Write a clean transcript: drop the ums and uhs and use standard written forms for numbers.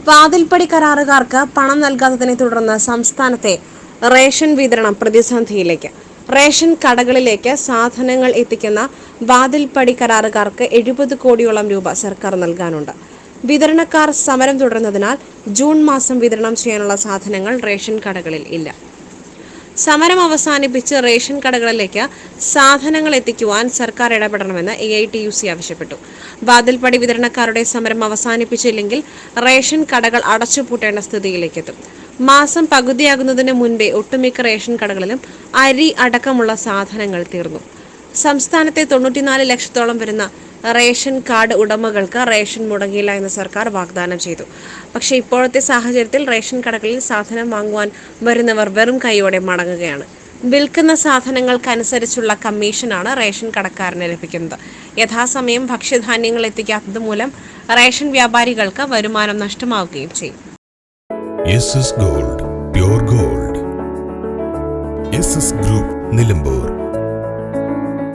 വാതിൽപ്പടി കരാറുകാർക്ക് പണം നൽകാത്തതിനെ തുടർന്ന് സംസ്ഥാനത്തെ റേഷൻ വിതരണം പ്രതിസന്ധിയിലേക്ക്. റേഷൻ കടകളിലേക്ക് സാധനങ്ങൾ എത്തിക്കുന്ന വാതിൽപ്പടി കരാറുകാർക്ക് 70 കോടിയോളം രൂപ സർക്കാർ നൽകാനുണ്ട്. വിതരണക്കാർ സമരം തുടരുന്നതിനാൽ ജൂൺ മാസം വിതരണം ചെയ്യാനുള്ള സാധനങ്ങൾ റേഷൻ കടകളിൽ ഇല്ല. സമരം അവസാനിപ്പിച്ച് റേഷൻ കടകളിലേക്ക് സാധനങ്ങൾ എത്തിക്കുവാൻ സർക്കാർ ഇടപെടണമെന്ന് AITUC ആവശ്യപ്പെട്ടു. വാതിൽപ്പടി വിതരണക്കാരുടെ സമരം അവസാനിപ്പിച്ചില്ലെങ്കിൽ റേഷൻ കടകൾ അടച്ചുപൂട്ടേണ്ട സ്ഥിതിയിലേക്കെത്തും. മാസം പകുതിയാകുന്നതിന് മുൻപേ ഒട്ടുമിക്ക റേഷൻ കടകളിലും അരി അടക്കമുള്ള സാധനങ്ങൾ തീർന്നു. സംസ്ഥാനത്തെ 94 ലക്ഷത്തോളം വരുന്ന റേഷൻ കാർഡ് ഉടമകൾക്ക് റേഷൻ മുടങ്ങില്ല എന്ന് സർക്കാർ വാഗ്ദാനം ചെയ്തു. പക്ഷേ ഇപ്പോഴത്തെ സാഹചര്യത്തിൽ റേഷൻ കടകളിൽ സാധനം വാങ്ങുവാൻ വരുന്നവർ വെറും കൈയോടെ മടങ്ങുകയാണ്. വിൽക്കുന്ന സാധനങ്ങൾക്കനുസരിച്ചുള്ള കമ്മീഷനാണ് റേഷൻ കടക്കാരന് ലഭിക്കുന്നത്. യഥാസമയം ഭക്ഷ്യധാന്യങ്ങൾ എത്തിക്കാത്തത് മൂലം റേഷൻ വ്യാപാരികൾക്ക് വരുമാനം നഷ്ടമാവുകയും ചെയ്യും. SS Gold, pure gold. SS Group, Nilambur.